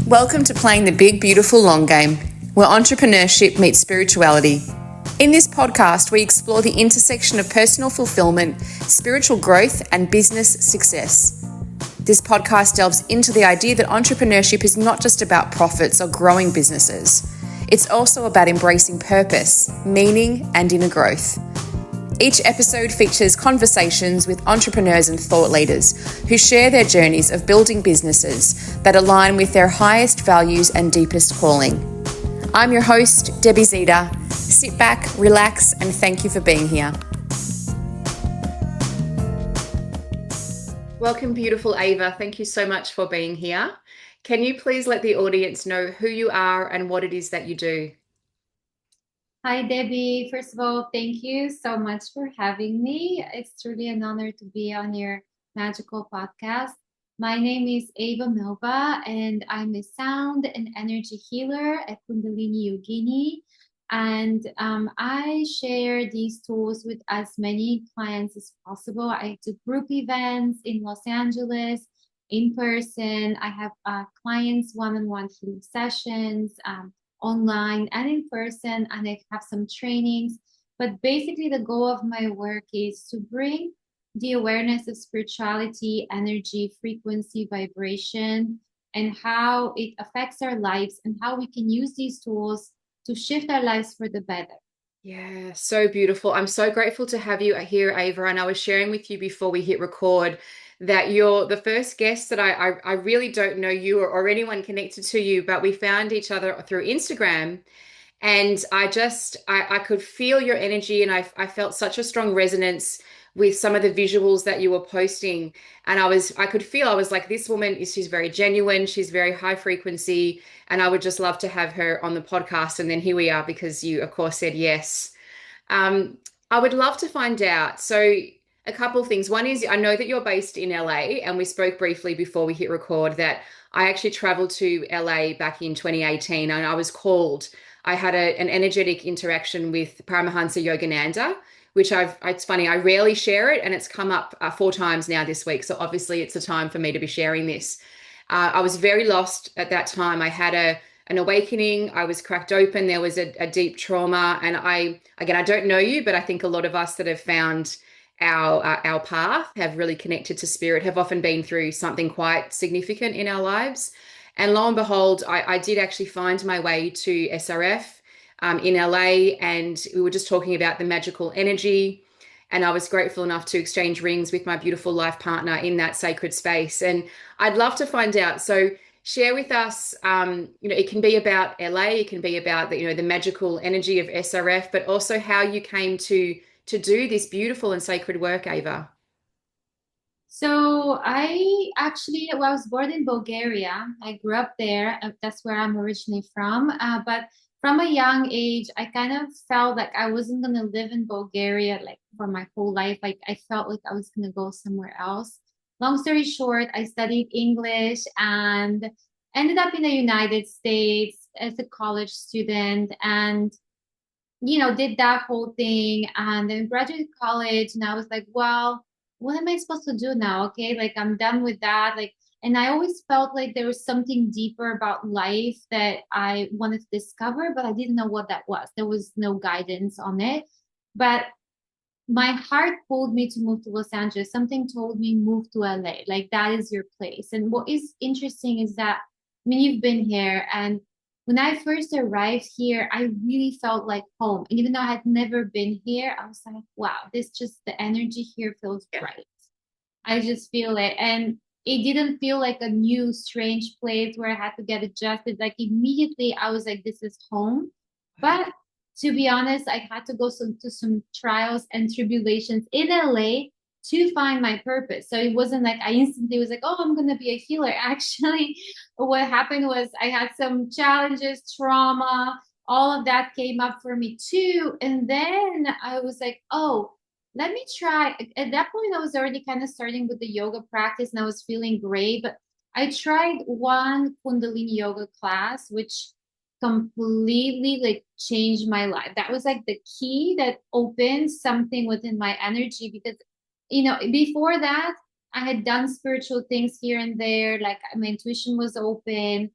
Welcome to Playing the Big, Beautiful Long Game, where entrepreneurship meets spirituality. In this podcast, we explore the intersection of personal fulfillment, spiritual growth, and business success. This podcast delves into the idea that entrepreneurship is not just about profits or growing businesses. It's also about embracing purpose, meaning, and inner growth. Each episode features conversations with entrepreneurs and thought leaders who share their journeys of building businesses that align with their highest values and deepest calling. I'm your host, Debbie Zita. Sit back, relax, and thank you for being here. Welcome, beautiful Ava. Thank you so much for being here. Can you please let the audience know who you are and what it is that you do? Hi, Debbie. First of all, thank you so much for having me. It's truly an honor to be on your magical podcast. My name is Ava Milva, and I'm a sound and energy healer at Kundalini Yoga. And I share these tools with as many clients as possible. I do group events in Los Angeles, in person. I have clients one-on-one healing sessions, online and in person, and I have some trainings. But basically, the goal of my work is to bring the awareness of spirituality, energy, frequency, vibration, and how it affects our lives and how we can use these tools to shift our lives for the better. Yeah, so beautiful. I'm so grateful to have you here, Ava. And I was sharing with you before we hit record that you're the first guest that I really don't know you or anyone connected to you, but we found each other through Instagram. And I could feel your energy, and I felt such a strong resonance with some of the visuals that you were posting. And I could feel, I was like, this woman she's very genuine, she's very high frequency, and I would just love to have her on the podcast. And then here we are, because you, of course, said yes. I would love to find out. So a couple of things. One is, I know that you're based in LA, and we spoke briefly before we hit record that I actually traveled to LA back in 2018, and I was called. I had an energetic interaction with Paramahansa Yogananda, which it's funny, I rarely share it, and it's come up 4 times now this week. So obviously it's a time for me to be sharing this. I was very lost at that time. I had an awakening. I was cracked open. There was a deep trauma. And I don't know you, but I think a lot of us that have found our path, have really connected to spirit, have often been through something quite significant in our lives. And lo and behold, I did actually find my way to SRF in LA, and we were just talking about the magical energy. And I was grateful enough to exchange rings with my beautiful life partner in that sacred space. And I'd love to find out. So share with us, it can be about LA, it can be about the magical energy of SRF, but also how you came to do this beautiful and sacred work, Ava. So I was born in Bulgaria. I grew up there. That's where I'm originally from. But from a young age, I kind of felt like I wasn't going to live in Bulgaria like for my whole life. Like I felt like I was going to go somewhere else. Long story short, I studied English and ended up in the United States as a college student, and did that whole thing, and then graduated college. And I was like, well, what am I supposed to do now? Okay, like I'm done with that. Like, and I always felt like there was something deeper about life that I wanted to discover, but I didn't know what that was. There was no guidance on it. But my heart pulled me to move to Los Angeles. Something told me move to LA. Like that is your place. And what is interesting is that, I mean, you've been here, and when I first arrived here, I really felt like home. And even though I had never been here, I was like, wow, the energy here feels right. I just feel it. And it didn't feel like a new, strange place where I had to get adjusted. Like immediately, I was like, this is home. But to be honest, I had to go to some trials and tribulations in LA to find my purpose. So it wasn't like I instantly was like, oh, I'm going to be a healer. Actually, what happened was I had some challenges, trauma, all of that came up for me too. And then I was like, oh, let me try. At that point, I was already kind of starting with the yoga practice and I was feeling great. But I tried one Kundalini Yoga class, which completely like changed my life. That was like the key that opened something within my energy, because before that I had done spiritual things here and there, like my intuition was open.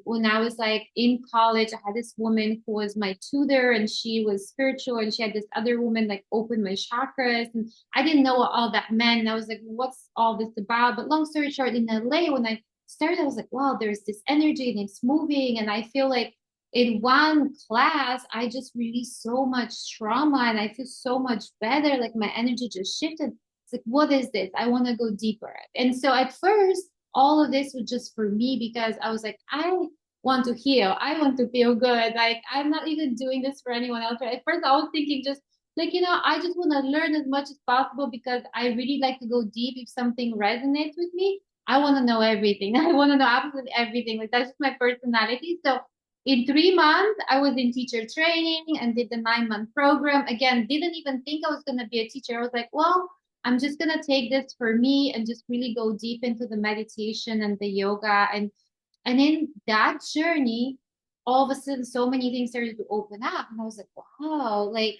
When I was like in college, I had this woman who was my tutor, and she was spiritual, and she had this other woman like open my chakras, and I didn't know what all that meant. And I was like, what's all this about? But long story short, in LA, when I started, I was like, wow, there's this energy and it's moving, and I feel like in one class, I just released so much trauma and I feel so much better. Like my energy just shifted. It's like, what is this? I want to go deeper. And so at first, all of this was just for me because I was like, I want to heal. I want to feel good. Like I'm not even doing this for anyone else. At first, I was thinking just like, I just want to learn as much as possible because I really like to go deep. If something resonates with me, I want to know everything. I want to know absolutely everything. Like that's just my personality. So in 3 months, I was in teacher training and did the 9-month program. Again, didn't even think I was going to be a teacher. I was like, well, I'm just going to take this for me and just really go deep into the meditation and the yoga. And in that journey, all of a sudden, so many things started to open up. And I was like, wow, like,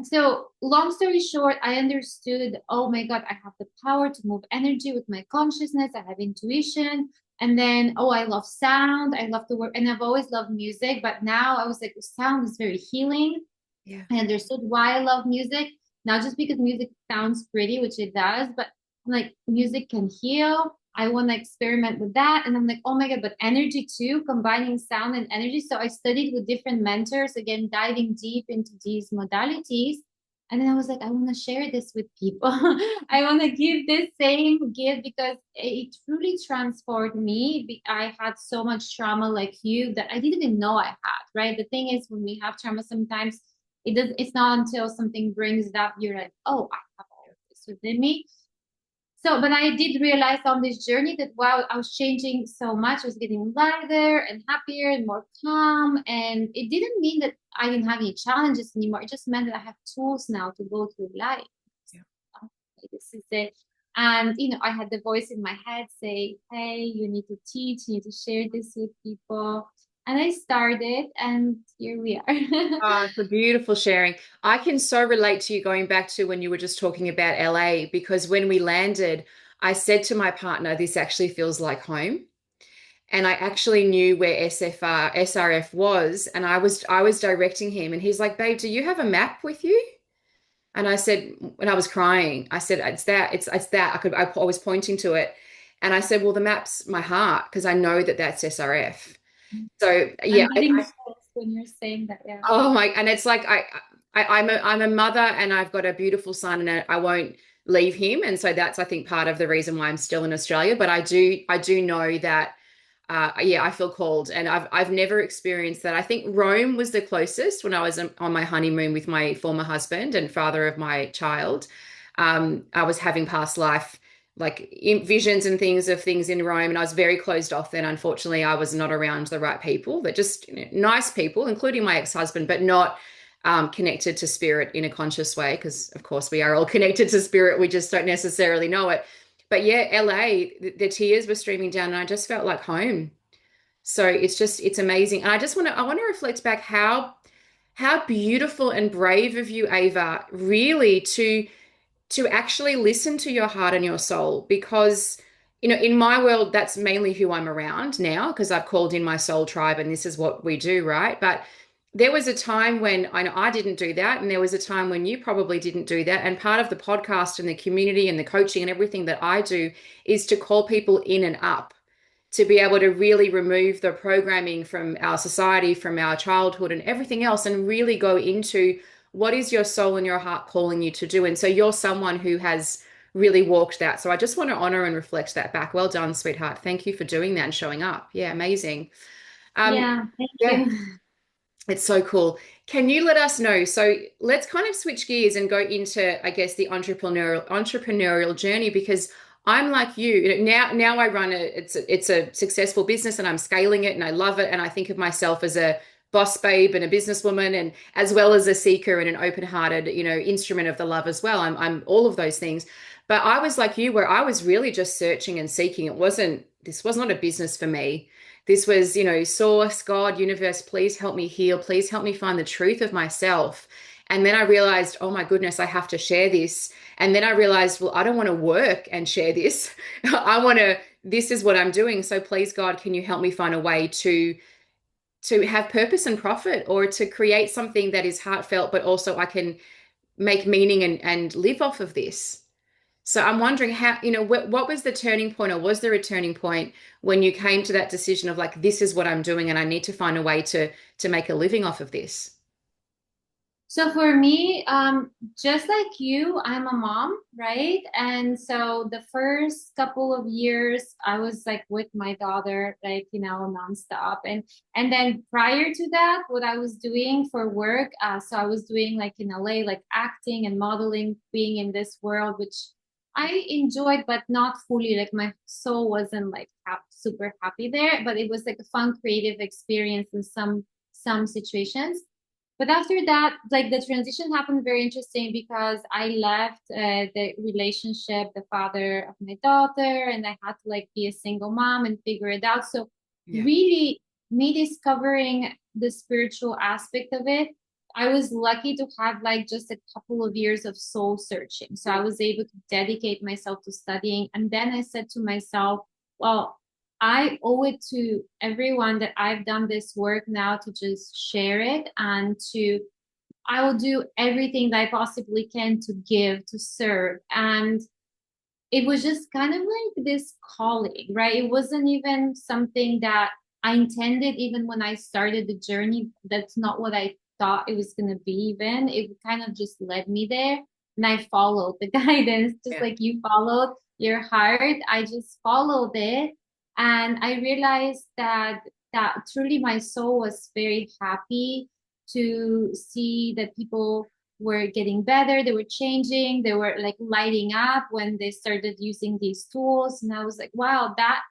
so long story short, I understood, oh my God, I have the power to move energy with my consciousness. I have intuition. And then, oh, I love sound. I love to work. And I've always loved music. But now I was like, sound is very healing. Yeah. I understood why I love music, not just because music sounds pretty, which it does, but I'm like, music can heal. I want to experiment with that. And I'm like, oh my God, but energy too, combining sound and energy. So I studied with different mentors, again, diving deep into these modalities. And then I was like, I want to share this with people. I want to give this same gift because it truly transformed me. I had so much trauma like you that I didn't even know I had, right? The thing is, when we have trauma, sometimes it's not until something brings it up, you're like, oh, I have all of this within me. So, but I did realize on this journey that wow, I was changing so much. I was getting lighter and happier and more calm. And it didn't mean that I didn't have any challenges anymore. It just meant that I have tools now to go through life. Yeah. Okay, this is it. And I had the voice in my head say, hey, you need to teach, you need to share this with people. And I started, and here we are. Oh, it's a beautiful sharing. I can so relate to you going back to when you were just talking about LA, because when we landed, I said to my partner, this actually feels like home. And I actually knew where SRF was, and I was directing him, and he's like, "Babe, do you have a map with you?" And I said, when I was crying, I said, it's that." I was pointing to it, and I said, "Well, the map's my heart because I know that that's SRF." So yeah, I'm getting chills when you're saying that. Yeah. oh my, and it's like I'm a mother and I've got a beautiful son and I won't leave him, and so that's I think part of the reason why I'm still in Australia. But I do know that yeah, I feel called, and I've never experienced that. I think Rome was the closest when I was on my honeymoon with my former husband and father of my child. I was having past life like visions and things of things in Rome, and I was very closed off then. Unfortunately, I was not around the right people, that just nice people, including my ex-husband, but not connected to spirit in a conscious way, because of course we are all connected to spirit, we just don't necessarily know it. But yeah, LA, the tears were streaming down and I just felt like home. So it's amazing. And I want to reflect back how beautiful and brave of you, Ava, really to actually listen to your heart and your soul, because in my world that's mainly who I'm around now, because I've called in my soul tribe and this is what we do, right? But there was a time when I know I didn't do that, and there was a time when you probably didn't do that. And part of the podcast and the community and the coaching and everything that I do is to call people in and up, to be able to really remove the programming from our society, from our childhood and everything else, and really go into what is your soul and your heart calling you to do. And so you're someone who has really walked that. So I just want to honor and reflect that back. Well done, sweetheart. Thank you for doing that and showing up. Yeah, amazing. Um, Yeah, thank yeah, you. it's so cool. Can you let us know? So let's kind of switch gears and go into, I guess, the entrepreneurial journey, because I'm like you. Now I run it's a successful business and I'm scaling it and I love it, and I think of myself as a boss babe and a businesswoman, and as well as a seeker and an open-hearted, instrument of the love as well. I'm all of those things. But I was like you, where I was really just searching and seeking. This was not a business for me. This was, source, God, universe, please help me heal. Please help me find the truth of myself. And then I realized, oh my goodness, I have to share this. And then I realized, well, I don't want to work and share this. I want to, this is what I'm doing. So please, God, can you help me find a way to have purpose and profit, or to create something that is heartfelt, but also I can make meaning and live off of this. So I'm wondering how, what was the turning point, or was there a turning point when you came to that decision of like, this is what I'm doing and I need to find a way to make a living off of this? So for me, just like you, I'm a mom, right? And so the first couple of years, I was like with my daughter, like, nonstop. And then prior to that, what I was doing for work, so I was doing like in LA, like acting and modeling, being in this world, which I enjoyed, but not fully. Like my soul wasn't like super happy there, but it was like a fun, creative experience in some situations. But after that, like the transition happened very interesting because I left the relationship, the father of my daughter, and I had to like be a single mom and figure it out. So Yeah. really, me discovering the spiritual aspect of it, I was lucky to have like just a couple of years of soul searching. So I was able to dedicate myself to studying. And then I said to myself, well, I owe it to everyone that I've done this work now to just share it, and I will do everything that I possibly can to give, to serve. And it was just kind of like this calling, right? It wasn't even something that I intended even when I started the journey. That's not what I thought it was going to be, even. It kind of just led me there. And I followed the guidance, just Yeah. like you followed your heart. I just followed it. And I realized that truly my soul was very happy to see that people were getting better, they were changing, they were like lighting up when they started using these tools. And I was like, wow, that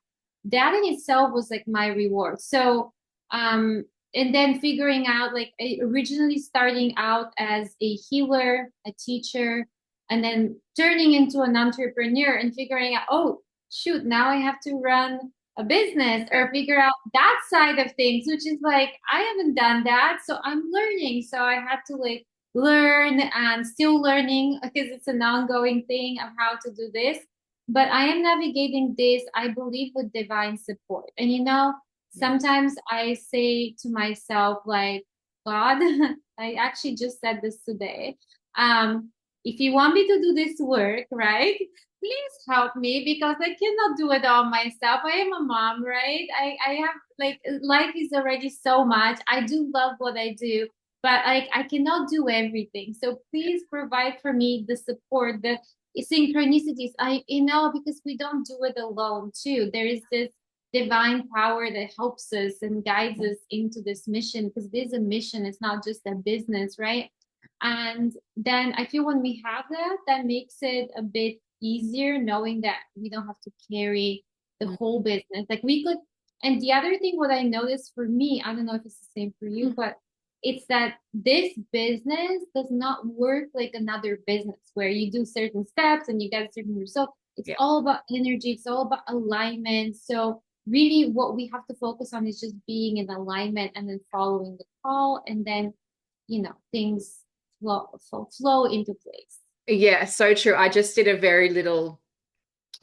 in itself was like my reward. So and then figuring out, like, originally starting out as a healer, a teacher, and then turning into an entrepreneur and figuring out, oh shoot, now I have to run a business or figure out that side of things, which is like I haven't done that, so I'm learning. So I had to like learn and still learning because it's an ongoing thing of how to do this. But I am navigating this, I believe, with divine support. And Yeah. sometimes I say to myself, like, God, I actually just said this today. Um, if you want me to do this work, right? Please help me because I cannot do it all myself. I am a mom, right? I have like life is already so much. I do love what I do, but I cannot do everything. So please provide for me the support, the synchronicities. Because we don't do it alone too. There is this divine power that helps us and guides us into this mission, because it is a mission. It's not just a business, right? And then I feel when we have that, that makes it a bit easier knowing that we don't have to carry the Mm. whole business. Like we could, and the other thing, what I noticed for me, I don't know if it's the same for you, but it's that this business does not work like another business where you do certain steps and you get a certain result. It's Yeah. all about energy, it's all about alignment. So really what we have to focus on is just being in alignment and then following the call, and then things flow into place. Yeah, so true. I just did a very little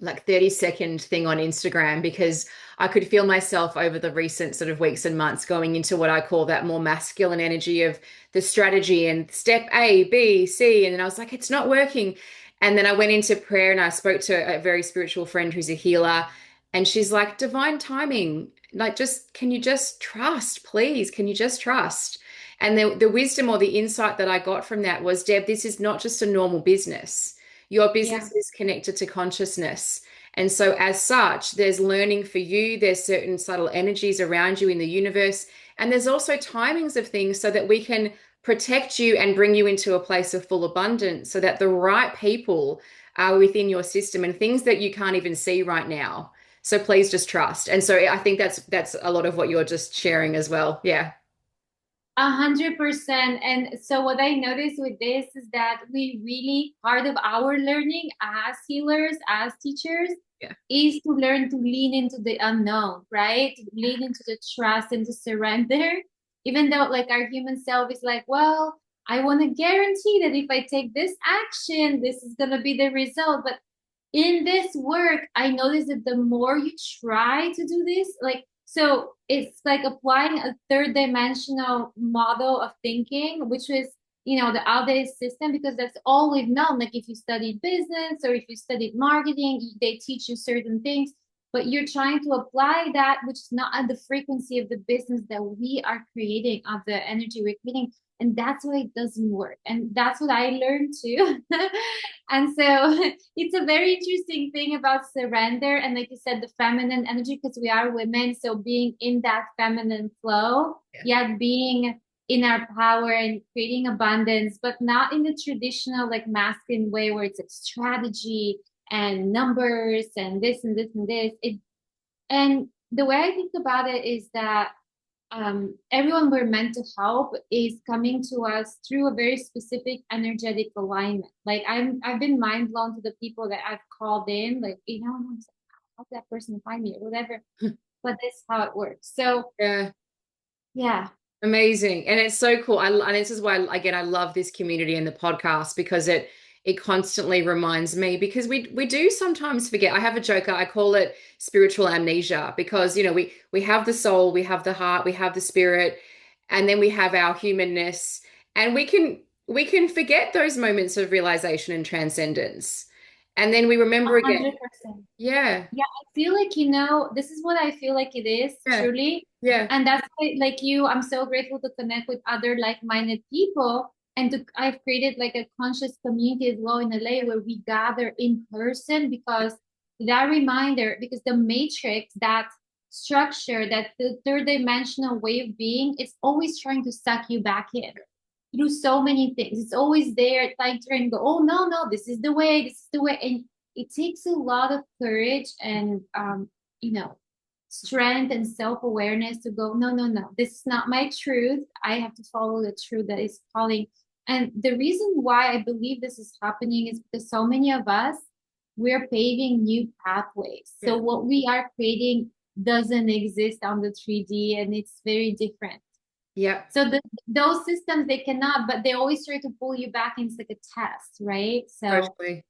like 30-second thing on Instagram because I could feel myself over the recent sort of weeks and months going into what I call that more masculine energy of the strategy and step A, B, C. And then I was like, it's not working. And then I went into prayer and I spoke to a very spiritual friend who's a healer. And she's like, divine timing. Like, just can you just trust, please? Can you just trust? And the wisdom or the insight that I got from that was, Deb, this is not just a normal business. Your Yeah. business is connected to consciousness. And so, as such, there's learning for you, there's certain subtle energies around you in the universe, and there's also timings of things so that we can protect you and bring you into a place of full abundance so that the right people are within your system and things that you can't even see right now. So please just trust. And so I think that's a lot of what you're just sharing as well. Yeah. 100%. And so what I noticed with this is that we really, part of our learning as healers, as teachers, Yeah. is to learn to lean into the unknown, right? To lean into the trust and to surrender. Even though like our human self is like, well, I want to guarantee that if I take this action, this is going to be the result. But in this work, I noticed that the more you try to do this, like, so it's like applying a third dimensional model of thinking, which is, the outdated system, because that's all we've known. Like if you studied business or if you studied marketing, they teach you certain things, but you're trying to apply that, which is not at the frequency of the business that we are creating, of the energy we're creating. And that's why it doesn't work. And that's what I learned too. And so it's a very interesting thing about surrender. And like you said, the feminine energy, because we are women. So being in that feminine flow, Yeah. yet being in our power and creating abundance, but not in the traditional like masculine way where it's like strategy and numbers and this and this and this. And the way I think about it is that everyone we're meant to help is coming to us through a very specific energetic alignment. Like I've been mind blown to the people that I've called in, like, I'm like, how did that person find me or whatever. But that's how it works. So Yeah. yeah. Amazing. And it's so cool. And this is why, again, I love this community and the podcast because it constantly reminds me because we do sometimes forget. I have a joke, I call it spiritual amnesia because, we have the soul, we have the heart, we have the spirit, and then we have our humanness, and we can forget those moments of realization and transcendence. And then we remember again. 100%. Yeah. Yeah, I feel like, this is what I feel like it is, Yeah. truly. Yeah. And that's why, like you, I'm so grateful to connect with other like-minded people. And I've created like a conscious community as well in LA where we gather in person, because that reminder, because the matrix, that structure, that the third dimensional way of being, is always trying to suck you back in through so many things. It's always there, like trying to go, oh no, no, this is the way, this is the way. And it takes a lot of courage and you know, strength and self-awareness to go, no, no, no, this is not my truth. I have to follow the truth that is calling. And the reason why I believe this is happening is because so many of us, we're paving new pathways. So Yeah. what we are creating doesn't exist on the 3D, and it's very different. Yeah. So those systems, they cannot, but they always try to pull you back into like a test, right? So, Totally.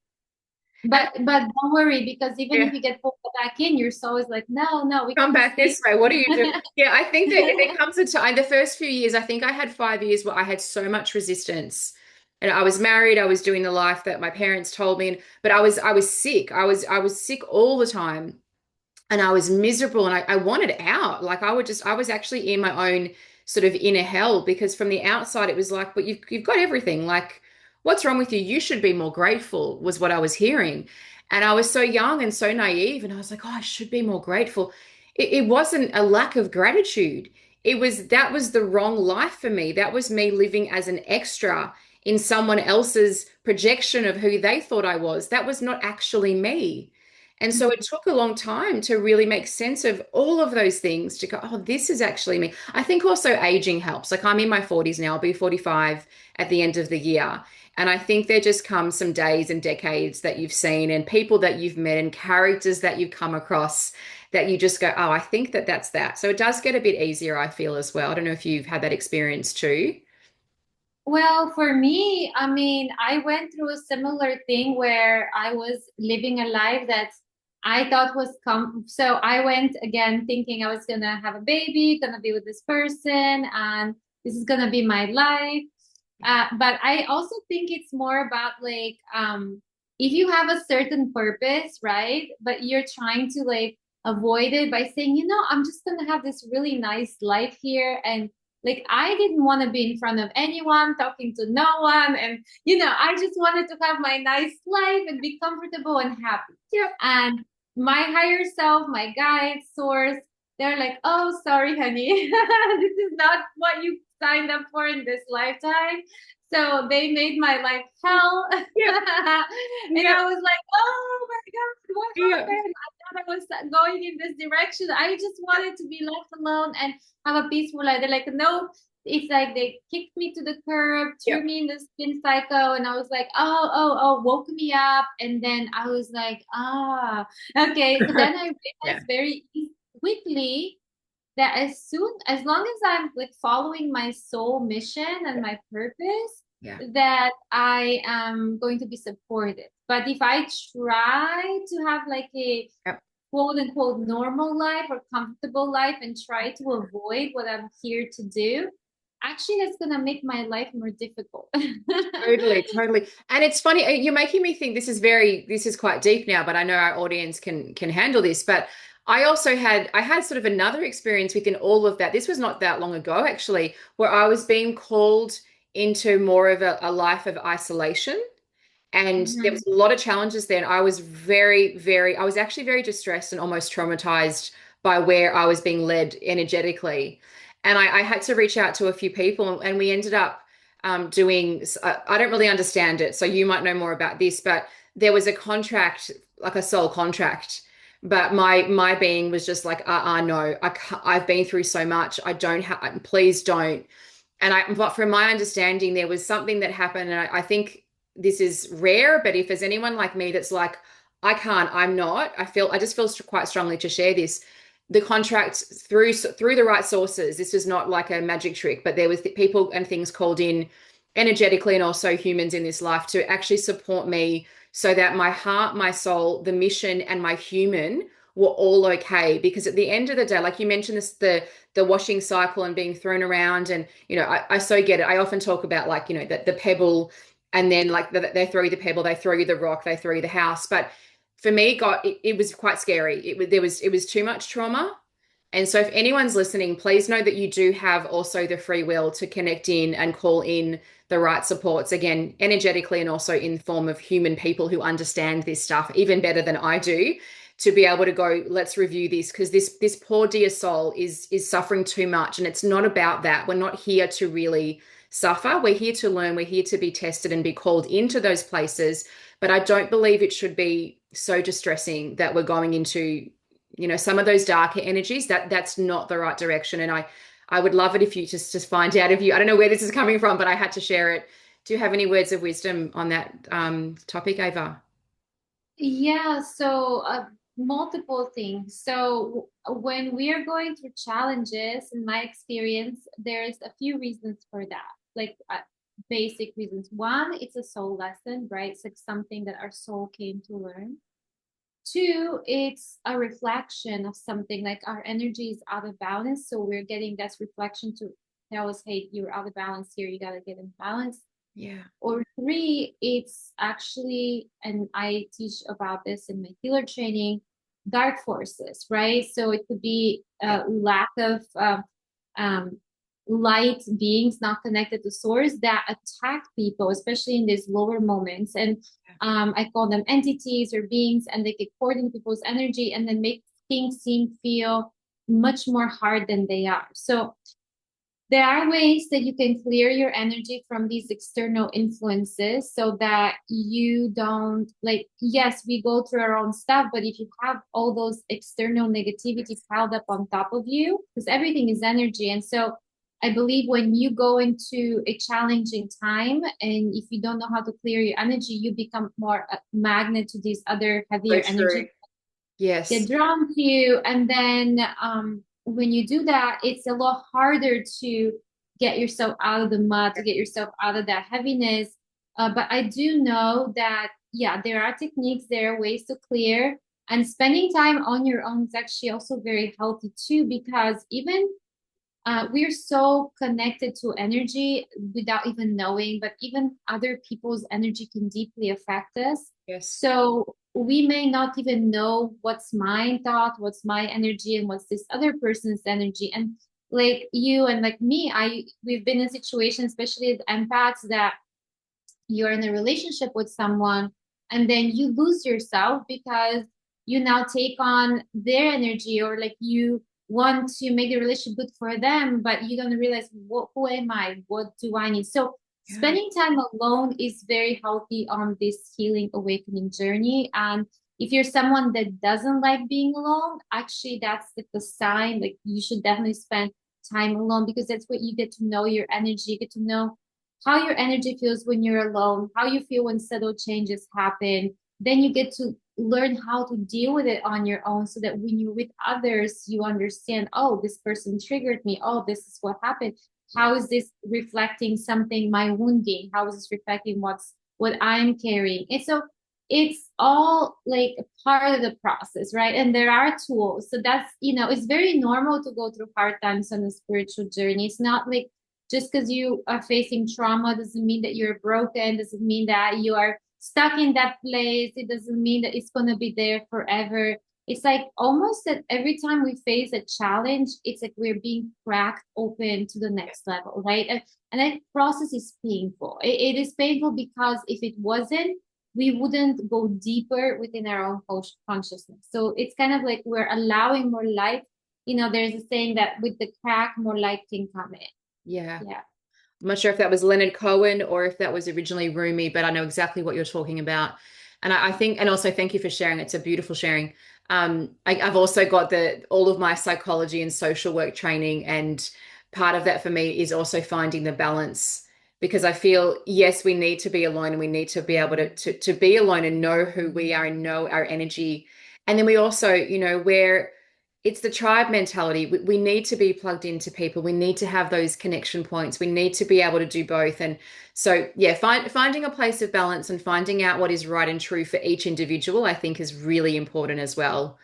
And but don't worry, because even yeah. if you get pulled back in, your soul is like, no, no, we Come can just back stay. this way. What do you do? Yeah, I think that there comes a time, the first few years, I think I had 5 years where I had so much resistance. And I was married, I was doing the life that my parents told me, but I was sick. I was sick all the time and I was miserable and I wanted out. Like I was actually in my own sort of inner hell because from the outside it was like, but you've got everything. Like, what's wrong with you? You should be more grateful, was what I was hearing. And I was so young and so naive, and I was like, oh, I should be more grateful. It wasn't a lack of gratitude. That was the wrong life for me. That was me living as an extra in someone else's projection of who they thought I was. That was not actually me. And so it took a long time to really make sense of all of those things to go, oh, this is actually me. I think also aging helps. Like I'm in my 40s now, I'll be 45 at the end of the year. And I think there just come some days and decades that you've seen and people that you've met and characters that you've come across that you just go, oh, I think that that's that. So it does get a bit easier, I feel, as well. I don't know if you've had that experience too. Well, for me, I mean, I went through a similar thing where I was living a life that I thought was so I went again thinking I was gonna have a baby, gonna be with this person, and this is gonna be my life. But I also think it's more about like if you have a certain purpose, right? But you're trying to like avoid it by saying, I'm just gonna have this really nice life here, and like I didn't want to be in front of anyone, talking to no one, and I just wanted to have my nice life and be comfortable and happy. Yep. And my higher self, my guide, source, they're like, "Oh, sorry, honey, this is not what you signed up for in this lifetime." So they made my life hell. Yep. And Yep. I was like, oh my God, what Yep. happened? I thought I was going in this direction. I just wanted to be left alone and have a peaceful life. They're like, no, it's like they kicked me to the curb, threw Yep. me in the spin cycle, and I was like, oh, oh, oh, woke me up. And then I was like, okay. So then I Yeah. realized very quickly that as long as I'm like following my soul mission and my purpose, Yeah. that I am going to be supported. But if I try to have like a Yep. quote unquote normal life or comfortable life and try to avoid what I'm here to do, actually that's gonna make my life more difficult. Totally, totally. And it's funny, you're making me think this is quite deep now, but I know our audience can handle this. But I had sort of another experience within all of that. This was not that long ago, actually, where I was being called into more of a life of isolation. And there Mhm. was a lot of challenges there. And I was I was actually very distressed and almost traumatized by where I was being led energetically. And I had to reach out to a few people, and we ended up doing, I don't really understand it. So you might know more about this, but there was a contract, like a soul contract. But my being was just like, no, I can't, I've been through so much. I don't have, please don't. But from my understanding, there was something that happened, and I think this is rare, but if there's anyone like me that's like, I can't, I'm not, I just feel quite strongly to share this. The contract through the right sources. This is not like a magic trick, but there was the people and things called in energetically and also humans in this life to actually support me so that my heart, my soul, the mission, and my human were all okay. Because at the end of the day, like you mentioned this, the washing cycle and being thrown around, and I so get it. I often talk about like, the pebble, and then like they throw you the pebble, they throw you the rock, they throw you the house. But for me, God, it was quite scary. It was too much trauma. And so if anyone's listening, please know that you do have also the free will to connect in and call in the right supports, again, energetically and also in the form of human people who understand this stuff even better than I do, to be able to go, let's review this, because this poor dear soul is suffering too much. And it's not about that. We're not here to really suffer. We're here to learn. We're here to be tested and be called into those places. But I don't believe it should be so distressing that we're going into, some of those darker energies. That's not the right direction. And I would love it if you just find out if you, I don't know where this is coming from, but I had to share it. Do you have any words of wisdom on that topic, Ava? Yeah, so multiple things. So when we are going through challenges, in my experience, there's a few reasons for that. Like basic reasons. One, it's a soul lesson, right? It's like something that our soul came to learn. Two, it's a reflection of something, like our energy is out of balance. So we're getting that reflection to tell us, hey, you're out of balance here, you got to get in balance. Yeah. Or three, it's actually, and I teach about this in my healer training, dark forces, right? So it could be Yeah. a lack of um, light beings not connected to source that attack people, especially in these lower moments. And I call them entities or beings, and they get poured into people's energy and then make things seem feel much more hard than they are. So there are ways that you can clear your energy from these external influences so that you don't, like, yes, we go through our own stuff, but if you have all those external negativity piled up on top of you, because everything is energy. And so I believe when you go into a challenging time and if you don't know how to clear your energy, you become more a magnet to these other So heavier true. energy Yes. get drawn to you. And then when you do that, it's a lot harder to get yourself out of the mud, to get yourself out of that heaviness. But I do know that, yeah, there are techniques, there are ways to clear. And spending time on your own is actually also very healthy too, because even we're so connected to energy without even knowing, but even other people's energy can deeply affect us. Yes. So we may not even know what's my thought, what's my energy, and what's this other person's energy. And like you and like me, we've been in situations, especially as empaths, that you're in a relationship with someone and then you lose yourself because you now take on their energy, or like you want to make the relationship good for them, but you don't realize who am I, what do I need. So Yeah. spending time alone is very healthy on this healing awakening journey. And if you're someone that doesn't like being alone, actually that's like the sign, like you should definitely spend time alone, because that's what you get to know your energy, you get to know how your energy feels when you're alone, how you feel when subtle changes happen. then you get to learn how to deal with it on your own, so that when you're with others, you understand, oh, this person triggered me. Oh, this is what happened. Yeah. How is this reflecting something, my wounding? How is this reflecting what I'm carrying? And so it's all like a part of the process, right? And there are tools. So that's, it's very normal to go through hard times on a spiritual journey. It's not like just because you are facing trauma doesn't mean that you're broken, doesn't mean that you are stuck in that place. It doesn't mean that it's going to be there forever. It's like almost that every time we face a challenge, it's like we're being cracked open to the next level, right? And that process is painful. It is painful because if it wasn't, we wouldn't go deeper within our own consciousness. So it's kind of like we're allowing more light. There's a saying that with the crack, more light can come in. Yeah. Yeah. I'm not sure if that was Leonard Cohen or if that was originally Rumi, but I know exactly what you're talking about. And I think, and also thank you for sharing. It's a beautiful sharing. I've also got all of my psychology and social work training, and part of that for me is also finding the balance because I feel, yes, we need to be alone and we need to be able to be alone and know who we are and know our energy. And then we also, where it's the tribe mentality. We need to be plugged into people. We need to have those connection points. We need to be able to do both. And so, yeah, finding a place of balance and finding out what is right and true for each individual, I think is really important as well.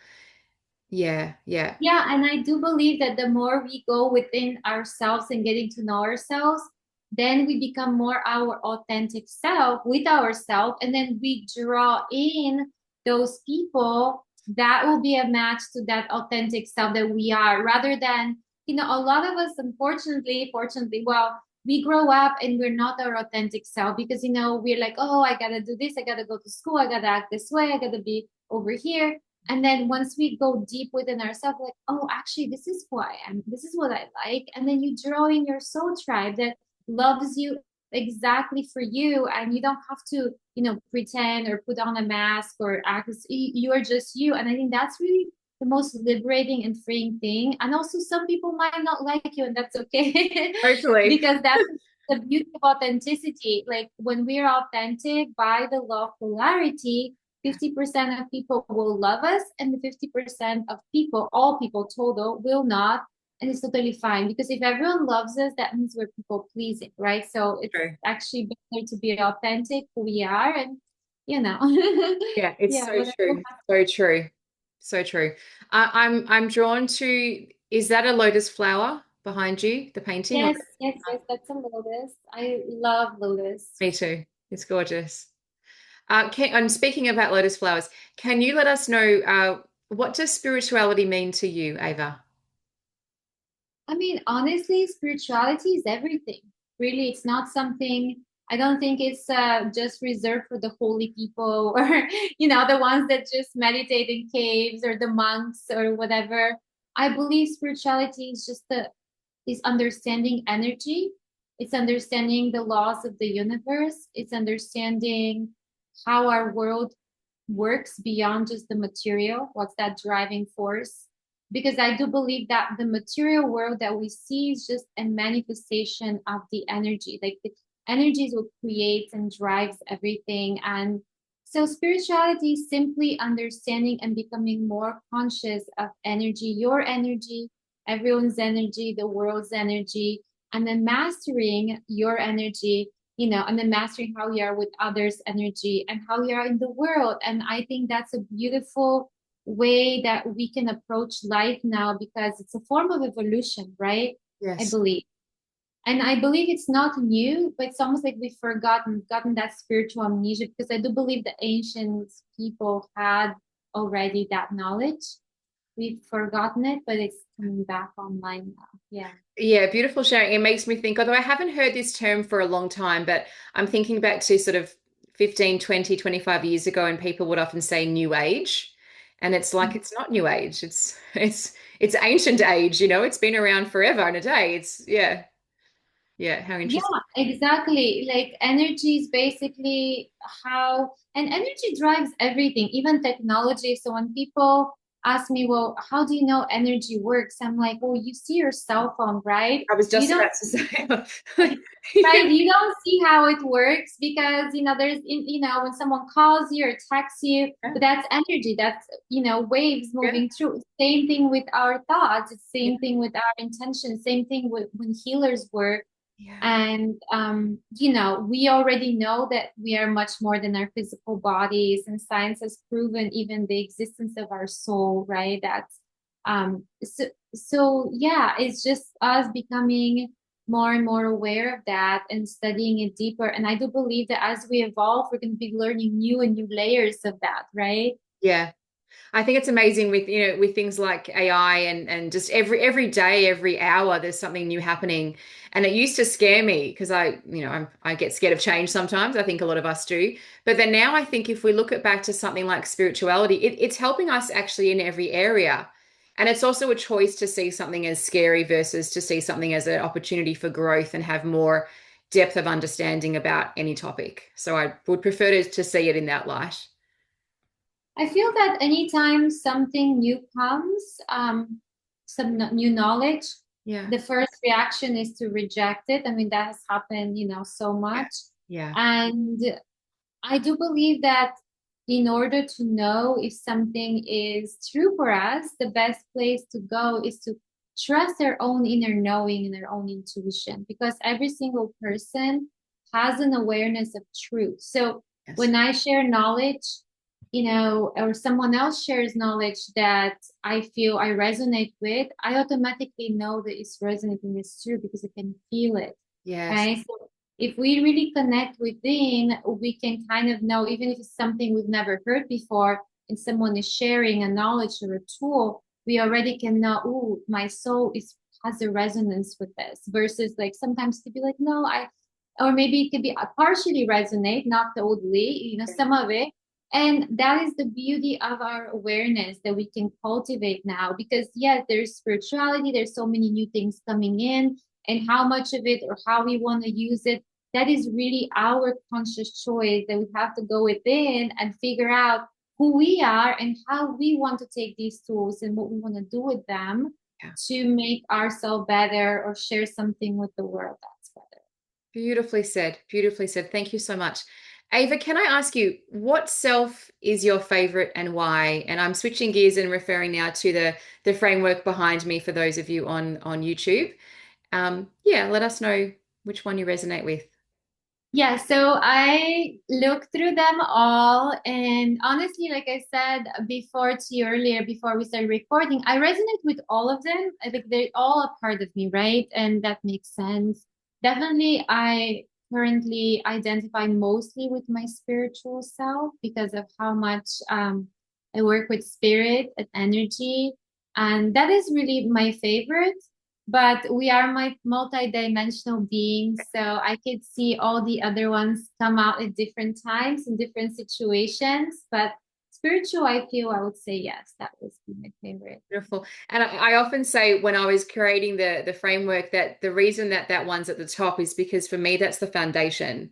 Yeah, yeah, Yeah, and I do believe that the more we go within ourselves and getting to know ourselves, then we become more our authentic self with ourselves, and then we draw in those people that will be a match to that authentic self that we are, rather than, a lot of us, unfortunately, fortunately, well, we grow up and we're not our authentic self because, we're like, oh, I gotta do this, I gotta go to school, I gotta act this way, I gotta be over here. And then once we go deep within ourselves, like, oh, actually, this is who I am. This is what I like. And then you draw in your soul tribe that loves you exactly for you. And you don't have to, pretend or put on a mask or act as you are just you. And I think that's really the most liberating and freeing thing. And also, some people might not like you, and that's okay. totally. Because that's the beauty of authenticity. Like when we're authentic by the law of polarity, 50% of people will love us, and the 50% of people, all people total, will not. And it's totally fine because if everyone loves us, that means we're people pleasing, right? So it's True. actually better to be authentic who we are, and you know, Yeah, it's yeah, so whatever. true. So true. So true. I'm drawn to, is that a lotus flower behind you, the painting? Or Yes, yes, yes, that's a lotus. I love lotus. me too. It's gorgeous. And speaking about lotus flowers, can you let us know what does spirituality mean to you, Ava? I mean, honestly, spirituality is everything. Really, it's not something, I don't think it's just reserved for the holy people or, the ones that just meditate in caves or the monks or whatever. I believe spirituality is is understanding energy. It's understanding the laws of the universe. It's understanding how our world works beyond just the material. What's that driving force? Because I do believe that the material world that we see is just a manifestation of the energy. Like the energy is what creates and drives everything. And so spirituality is simply understanding and becoming more conscious of energy, your energy, everyone's energy, the world's energy, and then mastering your energy, and then mastering how you are with others' energy and how you are in the world. And I think that's a beautiful way that we can approach life now because it's a form of evolution, right? I Yes. believe. And I believe it's not new, but it's almost like gotten that spiritual amnesia because I do believe the ancient people had already that knowledge. We've forgotten it, but it's coming back online now. Yeah. Yeah, beautiful sharing. It makes me think, although I haven't heard this term for a long time, but I'm thinking back to sort of 15, 20, 25 years ago, and people would often say new age. And it's like it's not new age. It's ancient age, it's been around forever and a day. It's yeah, yeah, how Yeah, interesting. exactly. Like energy is basically and energy drives everything, even technology. So when people ask me, well, how do you know energy works? I'm like, well, you see your cell phone, right? I was You just don't about to say. right, you don't see how it works because there's when someone calls you or texts you, Yeah, but that's energy, that's waves yeah, moving through. Same thing with our thoughts, it's yeah, same thing with our intention, same thing with when healers work. yeah. And we already know that we are much more than our physical bodies, and science has proven even the existence of our soul, right? That's so yeah, it's just us becoming more and more aware of that and studying it deeper. And I do believe that as we evolve, we're going to be learning new and new layers of that, right? Yeah. I think it's amazing with with things like AI and just every day, every hour, there's something new happening. And it used to scare me because I get scared of change sometimes. I think a lot of us do. But then now I think if we look at back to something like spirituality, it's helping us actually in every area. And it's also a choice to see something as scary versus to see something as an opportunity for growth and have more depth of understanding about any topic. So I would prefer to see it in that light. I feel that anytime something new comes, new knowledge, Yeah. the first reaction is to reject it. I mean, that has happened, so Yeah. much. Yeah. And I do believe that in order to know if something is true for us, the best place to go is to trust their own inner knowing and their own intuition, because every single person has an awareness of truth. So Yes. when I share knowledge, or someone else shares knowledge that I feel I resonate with, I automatically know that it's resonating, it's true because I can feel it. Yes. Right. So if we really connect within, we can kind of know, even if it's something we've never heard before, and someone is sharing a knowledge or a tool, we already can know, oh, my soul has a resonance with this, versus like sometimes to be like, no, or maybe it could be partially resonate, not totally, some of it. And that is the beauty of our awareness that we can cultivate now, because yes, there's spirituality, there's so many new things coming in, and how much of it or how we want to use it, that is really our conscious choice, that we have to go within and figure out who we are and how we want to take these tools and what we want to do with them Yeah. to make ourselves better or share something with the world that's better. Beautifully said. Beautifully said. Thank you so much. Ava, can I ask you what self is your favorite and why? And I'm switching gears and referring now to the framework behind me for those of you on YouTube. Yeah, let us know which one you resonate with. Yeah, so I looked through them all, and honestly, like I said before to you earlier, before we started recording, I resonate with all of them. I think they're all a part of me, right? And that makes sense. Definitely, I currently identify mostly with my spiritual self because of how much I work with spirit and energy, and that is really my favorite. But we are multi-dimensional beings, so I could see all the other ones come out at different times in different situations. But spiritual, I feel I would say yes, that would be my favorite. Beautiful. And I often say when I was creating the framework that the reason that one's at the top is because for me that's the foundation.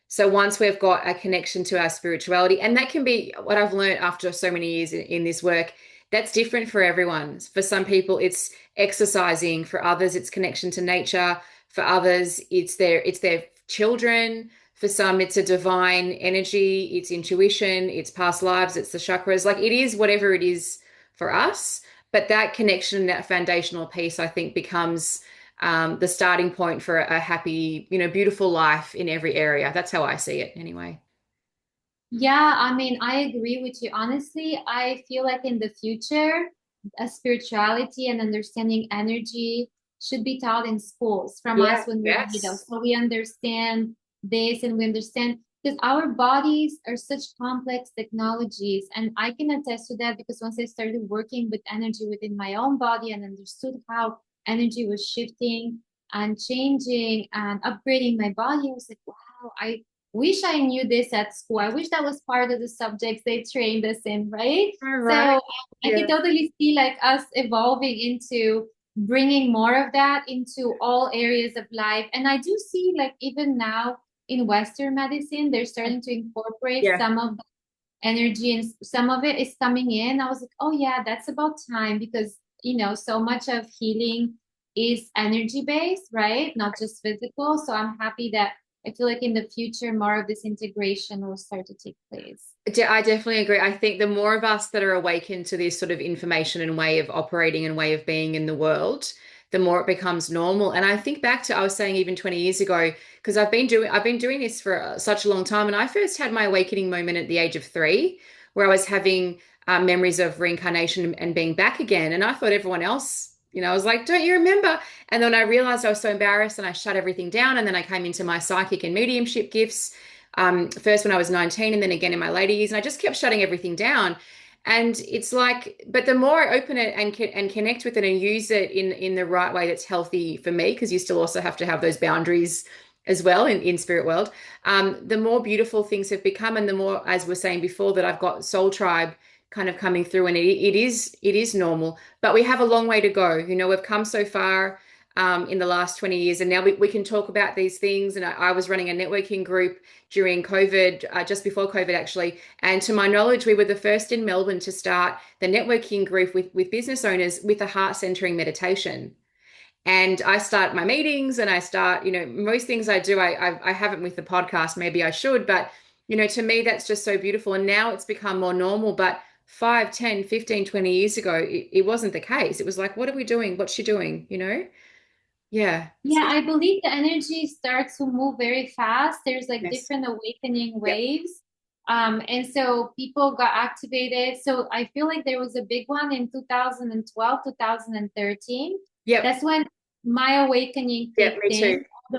So once we've got a connection to our spirituality, and that can be what I've learned after so many years in this work, that's different for everyone. For some people, it's exercising. For others, it's connection to nature. For others, it's their children. For some, it's a divine energy. It's intuition. It's past lives. It's the chakras. Like it is whatever it is for us. But that connection, that foundational piece, I think becomes the starting point for a happy, beautiful life in every area. That's how I see it anyway. Yeah, I mean, I agree with you. Honestly, I feel like in the future, a spirituality and understanding energy should be taught in schools from Yeah, us when we're little. yes. So we understand this and we understand because our bodies are such complex technologies. And I can attest to that because once I started working with energy within my own body and understood how energy was shifting and changing and upgrading my body, I was like, wow, I wish I knew this at school. I wish that was part of the subjects they trained us in, right? All right. So I can Yeah. totally see like us evolving into bringing more of that into all areas of life. And I do see like even now in Western medicine, they're starting to incorporate Yeah. some of energy, and some of it is coming in. I was like, oh yeah, that's about time, because so much of healing is energy based, right? Not just physical. So I'm happy that I feel like in the future more of this integration will start to take place. I definitely agree. I think the more of us that are awakened to this sort of information and way of operating and way of being in the world, the more it becomes normal. And I think back to, I was saying even 20 years ago, because I've been doing this for such a long time. And I first had my awakening moment at the age of 3, where I was having memories of reincarnation and being back again. And I thought everyone else, I was like, don't you remember? And then I realized I was so embarrassed and I shut everything down. And then I came into my psychic and mediumship gifts, first when I was 19 and then again in my later years. And I just kept shutting everything down. And it's like, but the more I open it and connect with it and use it in the right way that's healthy for me, because you still also have to have those boundaries as well in spirit world, the more beautiful things have become. And the more, as we're saying before, that I've got Soul Tribe kind of coming through, and it is normal, but we have a long way to go. We've come so far in the last 20 years, and now we can talk about these things. And I was running a networking group during COVID, just before COVID actually. And to my knowledge, we were the first in Melbourne to start the networking group with business owners with a heart centering meditation. And I start my meetings and I start, most things I do, I haven't with the podcast, maybe I should, but, to me, that's just so beautiful. And now it's become more normal. But 5, 10, 15, 20 years ago, it wasn't the case. It was like, what are we doing? What's she doing? Yeah. Yeah, I believe the energy starts to move very fast. There's like Yes. different awakening Yep. waves. And so people got activated. So I feel like there was a big one in 2012, 2013. Yep. That's when my awakening Yep. kicked Me too. in.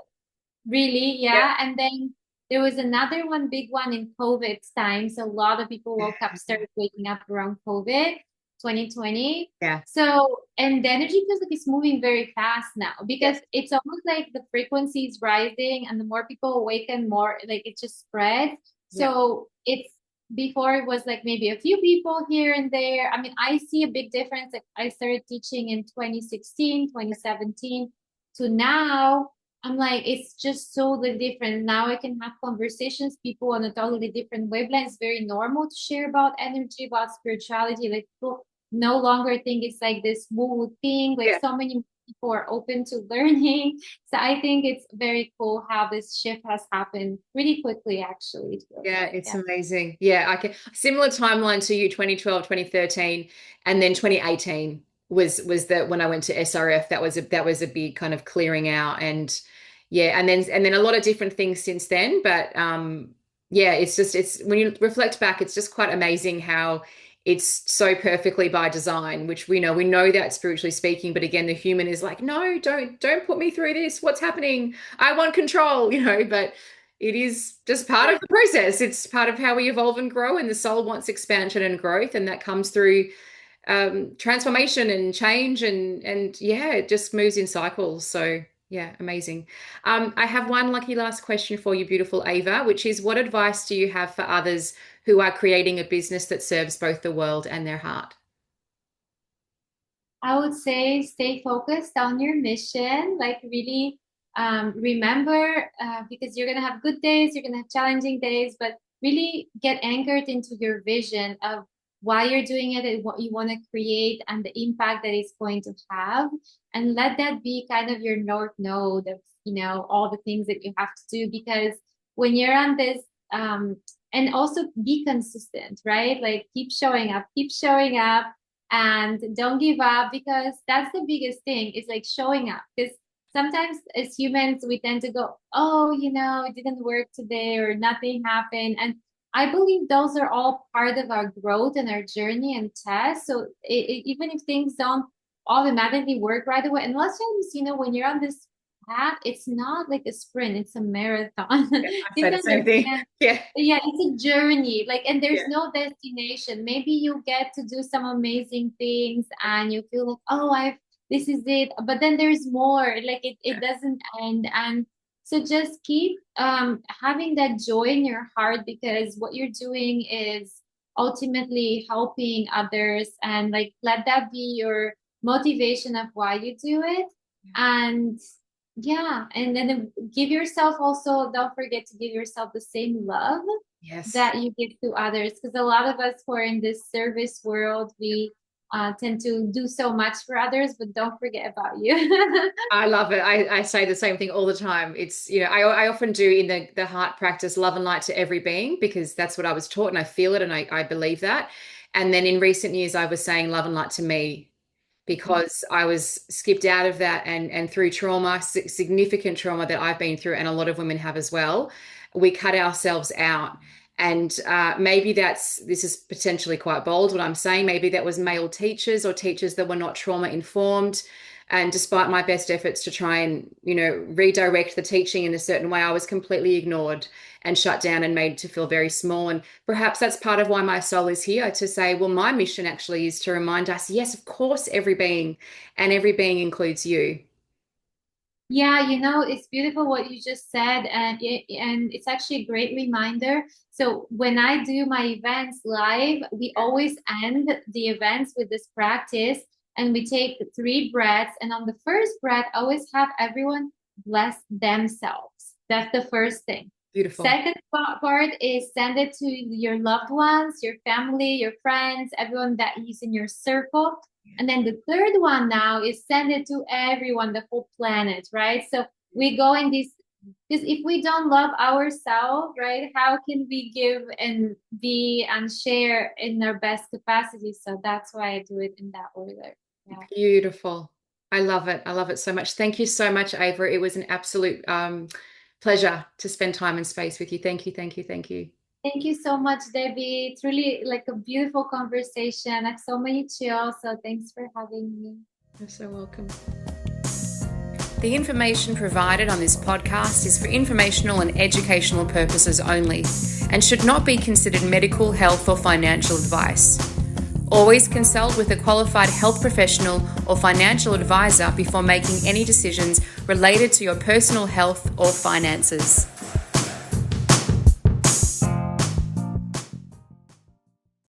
Really, Yep. yeah. And then there was another one, big one in COVID's time. So a lot of people woke up, started waking up around COVID, 2020. Yeah. So, and the energy feels like it's moving very fast now, because Yes. it's almost like the frequency is rising, and the more people awaken, more like it just spreads. Yep. So it's, before it was like maybe a few people here and there. I mean, I see a big difference. Like I started teaching in 2016, 2017 to now. I'm like, it's just so different. Now I can have conversations, people on a totally different wavelength. It's very normal to share about energy, about spirituality. Like people no longer think it's like this woo-woo thing. Like Yeah. so many people are open to learning. So I think it's very cool how this shift has happened really quickly, actually, it feels Yeah, like. it's Yeah. amazing. Yeah, I can similar timeline to you, 2012, 2013, and then 2018 was the when I went to SRF. That was a big kind of clearing out. And yeah, and then a lot of different things since then. But yeah, it's when you reflect back, it's just quite amazing how it's so perfectly by design, which we know that spiritually speaking, but again, the human is like, no, don't put me through this. What's happening? I want control, but it is just part of the process. It's part of how we evolve and grow, and the soul wants expansion and growth, and that comes through transformation and change, and yeah, it just moves in cycles. So yeah, amazing. I have one lucky last question for you, beautiful Ava, which is, what advice do you have for others who are creating a business that serves both the world and their heart? I would say stay focused on your mission. Like really remember, because you're gonna have good days, you're gonna have challenging days, but really get anchored into your vision of why you're doing it and what you want to create and the impact that it's going to have. And let that be kind of your north node of, all the things that you have to do. Because when you're on this, and also be consistent, right? Like keep showing up, and don't give up, because that's the biggest thing, is like showing up. Because sometimes as humans we tend to go, oh, it didn't work today or nothing happened. And I believe those are all part of our growth and our journey and tests. So even if things don't automatically work right away, and lots of times, when you're on this path, it's not like a sprint, it's a marathon. Yeah, I Please say the same thing. understand. Yeah, Yeah, it's a journey. Like, and there's yeah, no destination. Maybe you get to do some amazing things and you feel like, oh, this is it. But then there's more. Like yeah, it doesn't end. And so just keep having that joy in your heart, because what you're doing is ultimately helping others, and like let that be your motivation of why you do it. And yeah, and then give yourself also, don't forget to give yourself the same love, Yes. that you give to others. Because a lot of us who are in this service world, we tend to do so much for others, but don't forget about you. I love it. I say the same thing all the time. It's, I often do in the heart practice, love and light to every being, because that's what I was taught and I feel it and I believe that. And then in recent years, I was saying love and light to me, because I was skipped out of that, and through trauma, significant trauma that I've been through, and a lot of women have as well, we cut ourselves out. And maybe this is potentially quite bold what I'm saying. Maybe that was male teachers or teachers that were not trauma informed. And despite my best efforts to try and, redirect the teaching in a certain way, I was completely ignored and shut down and made to feel very small. And perhaps that's part of why my soul is here, to say, well, my mission actually is to remind us, yes, of course, every being, and every being includes you. Yeah, it's beautiful what you just said, and it's actually a great reminder. So when I do my events live, we always end the events with this practice, and we take 3 breaths. And on the first breath, I always have everyone bless themselves. That's the first thing. Beautiful. Second part is send it to your loved ones, your family, your friends, everyone that is in your circle. And then the third one now is send it to everyone, the whole planet, right? So we go in this, because if we don't love ourselves, right, how can we give and be and share in our best capacity? So that's why I do it in that order. Yeah. Beautiful. I love it. I love it so much. Thank you so much, Ava. It was an absolute pleasure to spend time and space with you. Thank you, thank you, thank you. Thank you so much, Debbie. It's really like a beautiful conversation. Like so many chills. So thanks for having me. You're so welcome. The information provided on this podcast is for informational and educational purposes only and should not be considered medical, health, or financial advice. Always consult with a qualified health professional or financial advisor before making any decisions related to your personal health or finances.